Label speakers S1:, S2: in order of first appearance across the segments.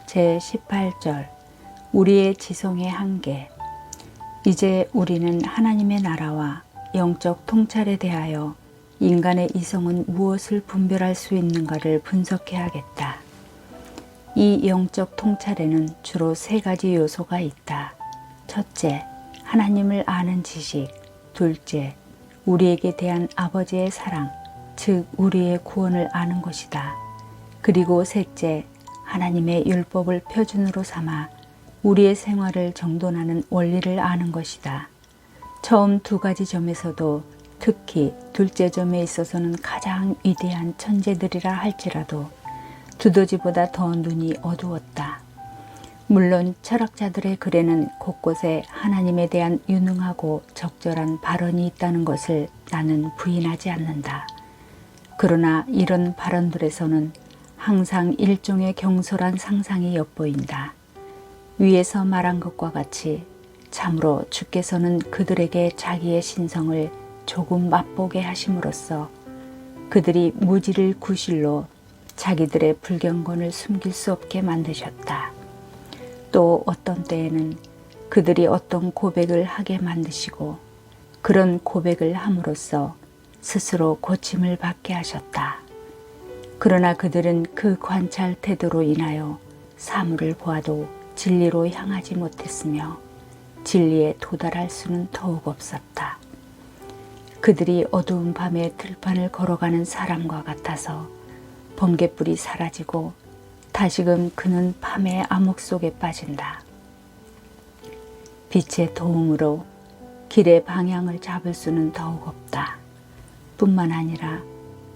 S1: 제18절 우리의 지성의 한계. 이제 우리는 하나님의 나라와 영적 통찰에 대하여 인간의 이성은 무엇을 분별할 수 있는가를 분석해야겠다. 이 영적 통찰에는 주로 세 가지 요소가 있다. 첫째, 하나님을 아는 지식. 둘째, 우리에게 대한 아버지의 사랑, 즉 우리의 구원을 아는 것이다. 그리고 셋째, 하나님의 율법을 표준으로 삼아 우리의 생활을 정돈하는 원리를 아는 것이다. 처음 두 가지 점에서도, 특히 둘째 점에 있어서는 가장 위대한 천재들이라 할지라도 두더지보다 더 눈이 어두웠다. 물론 철학자들의 글에는 곳곳에 하나님에 대한 유능하고 적절한 발언이 있다는 것을 나는 부인하지 않는다. 그러나 이런 발언들에서는 항상 일종의 경솔한 상상이 엿보인다. 위에서 말한 것과 같이 참으로 주께서는 그들에게 자기의 신성을 조금 맛보게 하심으로써 그들이 무지를 구실로 자기들의 불경건을 숨길 수 없게 만드셨다. 또 어떤 때에는 그들이 어떤 고백을 하게 만드시고 그런 고백을 함으로써 스스로 고침을 받게 하셨다. 그러나 그들은 그 관찰 태도로 인하여 사물을 보아도 진리로 향하지 못했으며 진리에 도달할 수는 더욱 없었다. 그들이 어두운 밤에 들판을 걸어가는 사람과 같아서 번갯불이 사라지고 다시금 그는 밤의 암흑 속에 빠진다. 빛의 도움으로 길의 방향을 잡을 수는 더욱 없다. 뿐만 아니라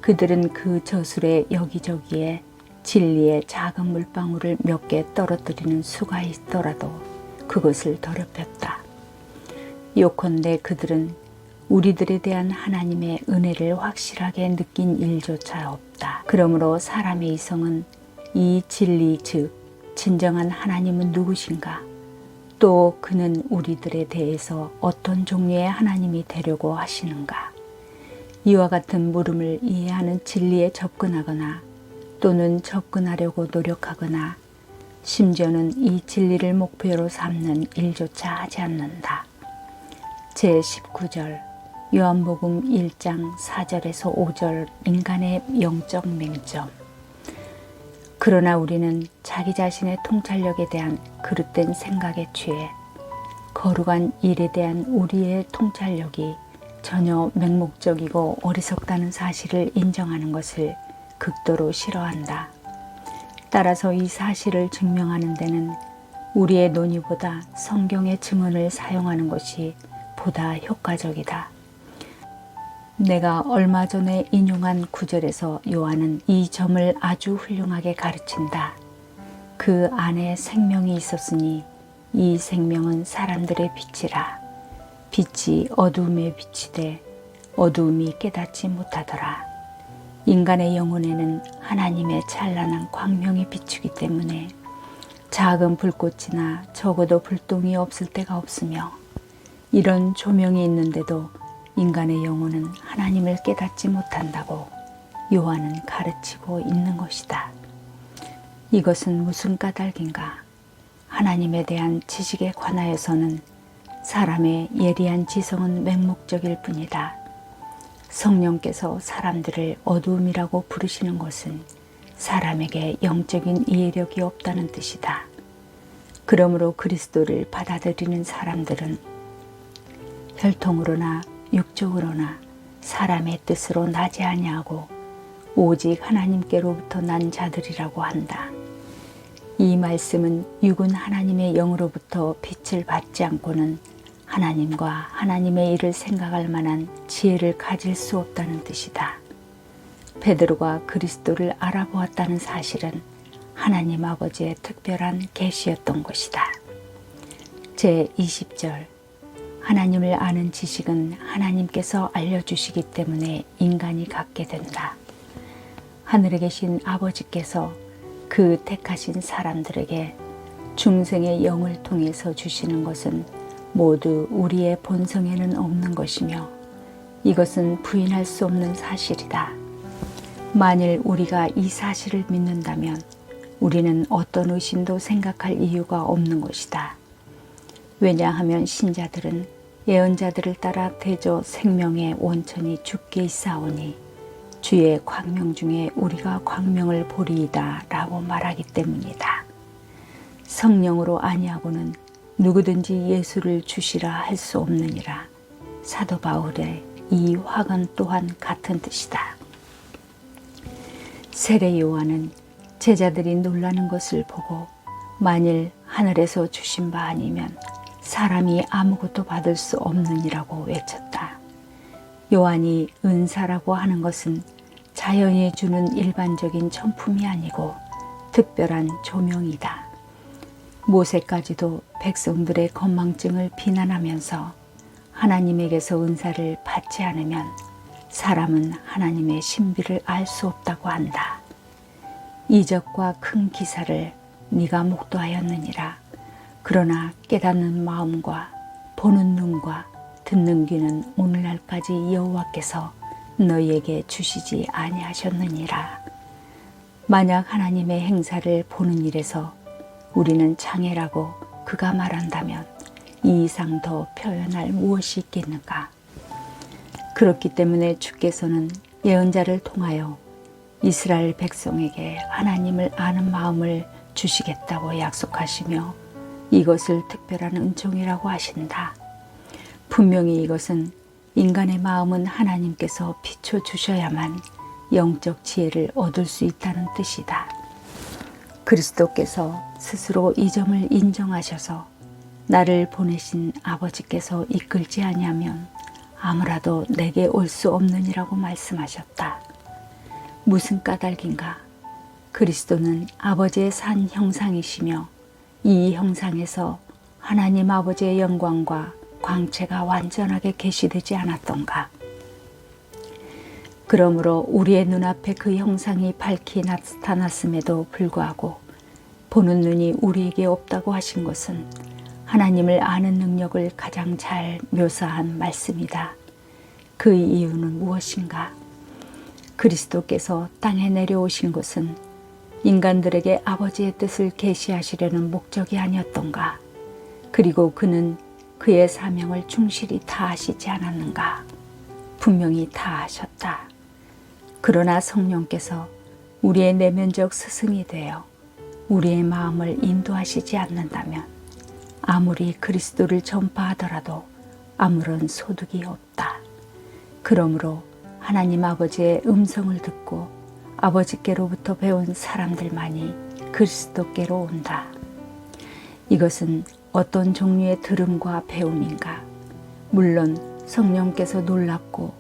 S1: 그들은 그 저술의 여기저기에 진리의 작은 물방울을 몇 개 떨어뜨리는 수가 있더라도 그것을 더럽혔다. 요컨대 그들은 우리들에 대한 하나님의 은혜를 확실하게 느낀 일조차 없다. 그러므로 사람의 이성은 이 진리 즉 진정한 하나님은 누구신가? 또 그는 우리들에 대해서 어떤 종류의 하나님이 되려고 하시는가? 이와 같은 물음을 이해하는 진리에 접근하거나 또는 접근하려고 노력하거나 심지어는 이 진리를 목표로 삼는 일조차 하지 않는다. 제19절 요한복음 1장 4절에서 5절 인간의 영적 맹점. 그러나 우리는 자기 자신의 통찰력에 대한 그릇된 생각에 취해 거룩한 일에 대한 우리의 통찰력이 전혀 맹목적이고 어리석다는 사실을 인정하는 것을 극도로 싫어한다. 따라서 이 사실을 증명하는 데는 우리의 논의보다 성경의 증언을 사용하는 것이 보다 효과적이다. 내가 얼마 전에 인용한 구절에서 요한은 이 점을 아주 훌륭하게 가르친다. 그 안에 생명이 있었으니 이 생명은 사람들의 빛이라. 빛이 어두움에 비치되 어두움이 깨닫지 못하더라. 인간의 영혼에는 하나님의 찬란한 광명이 비추기 때문에 작은 불꽃이나 적어도 불똥이 없을 때가 없으며 이런 조명이 있는데도 인간의 영혼은 하나님을 깨닫지 못한다고 요한은 가르치고 있는 것이다. 이것은 무슨 까닭인가? 하나님에 대한 지식에 관하여서는 사람의 예리한 지성은 맹목적일 뿐이다. 성령께서 사람들을 어두움이라고 부르시는 것은 사람에게 영적인 이해력이 없다는 뜻이다. 그러므로 그리스도를 받아들이는 사람들은 혈통으로나 육적으로나 사람의 뜻으로 나지 아니하고 오직 하나님께로부터 난 자들이라고 한다. 이 말씀은 육은 하나님의 영으로부터 빛을 받지 않고는 하나님과 하나님의 일을 생각할 만한 지혜를 가질 수 없다는 뜻이다. 베드로가 그리스도를 알아보았다는 사실은 하나님 아버지의 특별한 계시였던 것이다. 제20절 하나님을 아는 지식은 하나님께서 알려주시기 때문에 인간이 갖게 된다. 하늘에 계신 아버지께서 그 택하신 사람들에게 중생의 영을 통해서 주시는 것은 모두 우리의 본성에는 없는 것이며 이것은 부인할 수 없는 사실이다. 만일 우리가 이 사실을 믿는다면 우리는 어떤 의심도 생각할 이유가 없는 것이다. 왜냐하면 신자들은 예언자들을 따라 대저 생명의 원천이 주께 있사오니 주의 광명 중에 우리가 광명을 보리이다 라고 말하기 때문이다. 성령으로 아니하고는 누구든지 예수를 주시라 할 수 없느니라. 사도 바울의 이 확언 또한 같은 뜻이다. 세례 요한은 제자들이 놀라는 것을 보고 만일 하늘에서 주신 바 아니면 사람이 아무것도 받을 수 없느니라고 외쳤다. 요한이 은사라고 하는 것은 자연이 주는 일반적인 천품이 아니고 특별한 조명이다. 모세까지도 백성들의 건망증을 비난하면서 하나님에게서 은사를 받지 않으면 사람은 하나님의 신비를 알 수 없다고 한다. 이적과 큰 기사를 네가 목도하였느니라. 그러나 깨닫는 마음과 보는 눈과 듣는 귀는 오늘날까지 여호와께서 너희에게 주시지 아니하셨느니라. 만약 하나님의 행사를 보는 일에서 우리는 장애라고 그가 말한다면 이 이상 더 표현할 무엇이 있겠는가. 그렇기 때문에 주께서는 예언자를 통하여 이스라엘 백성에게 하나님을 아는 마음을 주시겠다고 약속하시며 이것을 특별한 은총이라고 하신다. 분명히 이것은 인간의 마음은 하나님께서 비춰주셔야만 영적 지혜를 얻을 수 있다는 뜻이다. 그리스도께서 스스로 이 점을 인정하셔서 나를 보내신 아버지께서 이끌지 아니하면 아무라도 내게 올 수 없느니라고 말씀하셨다. 무슨 까닭인가? 그리스도는 아버지의 산 형상이시며 이 형상에서 하나님 아버지의 영광과 광채가 완전하게 계시되지 않았던가? 그러므로 우리의 눈앞에 그 형상이 밝히 나타났음에도 불구하고 보는 눈이 우리에게 없다고 하신 것은 하나님을 아는 능력을 가장 잘 묘사한 말씀이다. 그 이유는 무엇인가? 그리스도께서 땅에 내려오신 것은 인간들에게 아버지의 뜻을 계시하시려는 목적이 아니었던가? 그리고 그는 그의 사명을 충실히 다하시지 않았는가? 분명히 다하셨다. 그러나 성령께서 우리의 내면적 스승이 되어 우리의 마음을 인도하시지 않는다면 아무리 그리스도를 전파하더라도 아무런 소득이 없다. 그러므로 하나님 아버지의 음성을 듣고 아버지께로부터 배운 사람들만이 그리스도께로 온다. 이것은 어떤 종류의 들음과 배움인가? 물론 성령께서 놀랍고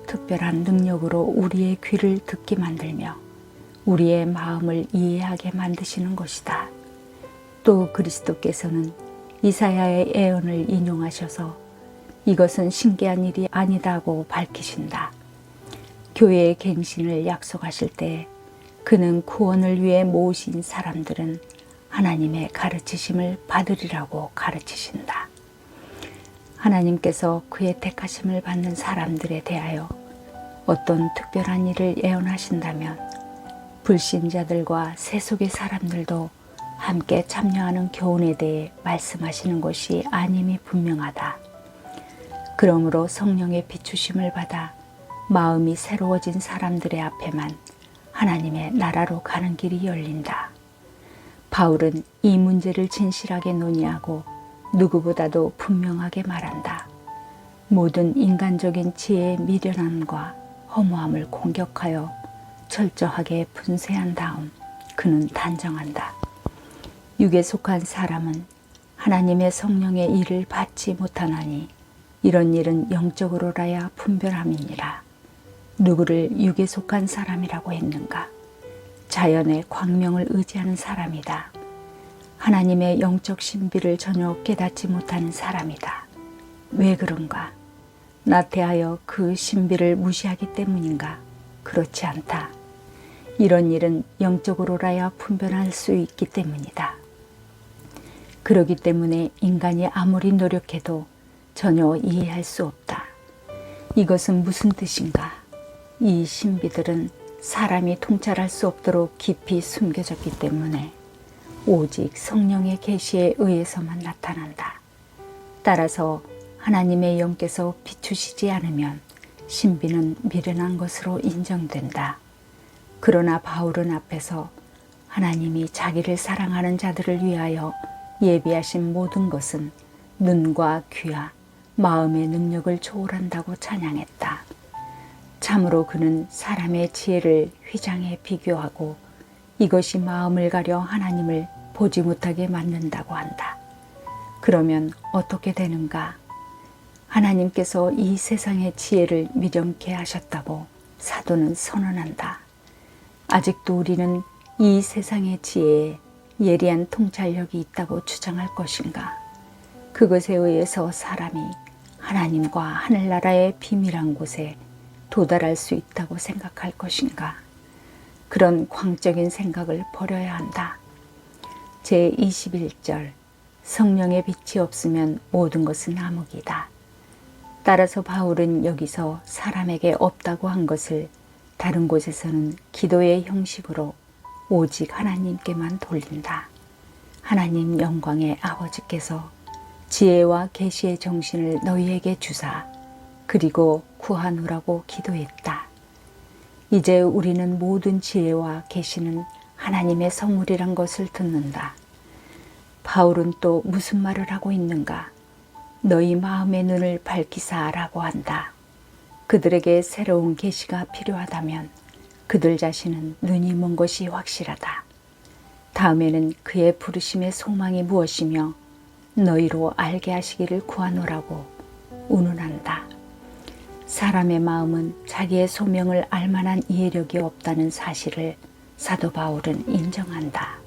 S1: 특별한 능력으로 우리의 귀를 듣게 만들며 우리의 마음을 이해하게 만드시는 것이다. 또 그리스도께서는 이사야의 예언을 인용하셔서 이것은 신기한 일이 아니다고 밝히신다. 교회의 갱신을 약속하실 때 그는 구원을 위해 모으신 사람들은 하나님의 가르치심을 받으리라고 가르치신다. 하나님께서 그의 택하심을 받는 사람들에 대하여 어떤 특별한 일을 예언하신다면 불신자들과 세속의 사람들도 함께 참여하는 교훈에 대해 말씀하시는 것이 아님이 분명하다. 그러므로 성령의 비추심을 받아 마음이 새로워진 사람들의 앞에만 하나님의 나라로 가는 길이 열린다. 바울은 이 문제를 진실하게 논의하고 누구보다도 분명하게 말한다. 모든 인간적인 지혜의 미련함과 허무함을 공격하여 철저하게 분쇄한 다음 그는 단정한다. 육에 속한 사람은 하나님의 성령의 일을 받지 못하나니 이런 일은 영적으로라야 분별함이니라. 누구를 육에 속한 사람이라고 했는가? 자연의 광명을 의지하는 사람이다. 하나님의 영적 신비를 전혀 깨닫지 못하는 사람이다. 왜 그런가? 나태하여 그 신비를 무시하기 때문인가? 그렇지 않다. 이런 일은 영적으로라야 분별할 수 있기 때문이다. 그러기 때문에 인간이 아무리 노력해도 전혀 이해할 수 없다. 이것은 무슨 뜻인가? 이 신비들은 사람이 통찰할 수 없도록 깊이 숨겨졌기 때문에 오직 성령의 계시에 의해서만 나타난다. 따라서 하나님의 영께서 비추시지 않으면 신비는 미련한 것으로 인정된다. 그러나 바울은 앞에서 하나님이 자기를 사랑하는 자들을 위하여 예비하신 모든 것은 눈과 귀와 마음의 능력을 초월한다고 찬양했다. 참으로 그는 사람의 지혜를 휘장에 비교하고 이것이 마음을 가려 하나님을 보지 못하게 만든다고 한다. 그러면 어떻게 되는가? 하나님께서 이 세상의 지혜를 미련케 하셨다고 사도는 선언한다. 아직도 우리는 이 세상의 지혜에 예리한 통찰력이 있다고 주장할 것인가? 그것에 의해서 사람이 하나님과 하늘나라의 비밀한 곳에 도달할 수 있다고 생각할 것인가? 그런 광적인 생각을 버려야 한다. 제21절 성령의 빛이 없으면 모든 것은 암흑이다. 따라서 바울은 여기서 사람에게 없다고 한 것을 다른 곳에서는 기도의 형식으로 오직 하나님께만 돌린다. 하나님 영광의 아버지께서 지혜와 계시의 정신을 너희에게 주사 그리고 구하노라고 기도했다. 이제 우리는 모든 지혜와 계시는 하나님의 선물이란 것을 듣는다. 바울은 또 무슨 말을 하고 있는가? 너희 마음의 눈을 밝히사라고 한다. 그들에게 새로운 계시가 필요하다면 그들 자신은 눈이 먼 것이 확실하다. 다음에는 그의 부르심의 소망이 무엇이며 너희로 알게 하시기를 구하노라고 운운한다. 사람의 마음은 자기의 소명을 알만한 이해력이 없다는 사실을 사도 바울은 인정한다.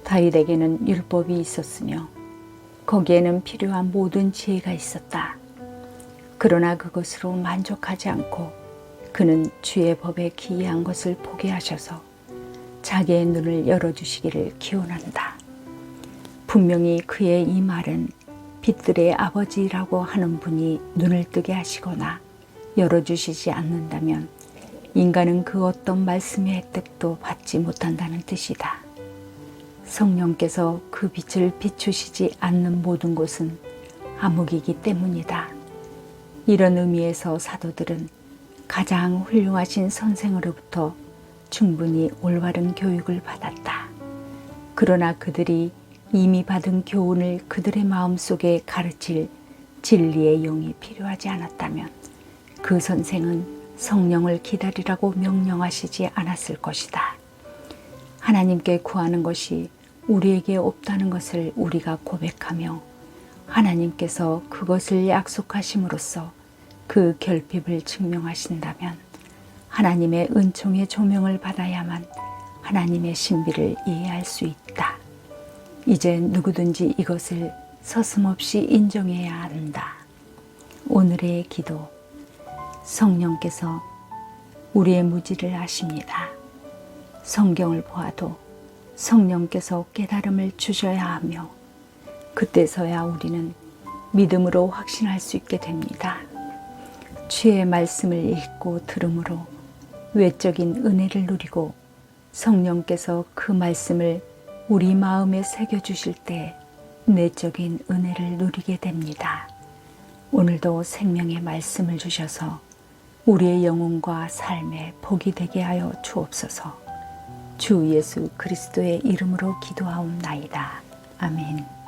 S1: 다윗에게는 율법이 있었으며 거기에는 필요한 모든 지혜가 있었다. 그러나 그것으로 만족하지 않고 그는 주의 법에 기이한 것을 보게 하셔서 자기의 눈을 열어주시기를 기원한다. 분명히 그의 이 말은 빛들의 아버지라고 하는 분이 눈을 뜨게 하시거나 열어주시지 않는다면 인간은 그 어떤 말씀의 혜택도 받지 못한다는 뜻이다. 성령께서 그 빛을 비추시지 않는 모든 곳은 암흑이기 때문이다. 이런 의미에서 사도들은 가장 훌륭하신 선생으로부터 충분히 올바른 교육을 받았다. 그러나 그들이 이미 받은 교훈을 그들의 마음속에 가르칠 진리의 영이 필요하지 않았다면 그 선생은 성령을 기다리라고 명령하시지 않았을 것이다. 하나님께 구하는 것이 우리에게 없다는 것을 우리가 고백하며 하나님께서 그것을 약속하심으로써 그 결핍을 증명하신다면 하나님의 은총의 조명을 받아야만 하나님의 신비를 이해할 수 있다. 이제 누구든지 이것을 서슴없이 인정해야 한다. 오늘의 기도. 성령께서 우리의 무지를 아십니다. 성경을 보아도 성령께서 깨달음을 주셔야 하며 그때서야 우리는 믿음으로 확신할 수 있게 됩니다. 주의 말씀을 읽고 들음으로 외적인 은혜를 누리고 성령께서 그 말씀을 우리 마음에 새겨주실 때 내적인 은혜를 누리게 됩니다. 오늘도 생명의 말씀을 주셔서 우리의 영혼과 삶에 복이 되게 하여 주옵소서. 주 예수 그리스도의 이름으로 기도하옵나이다. 아멘.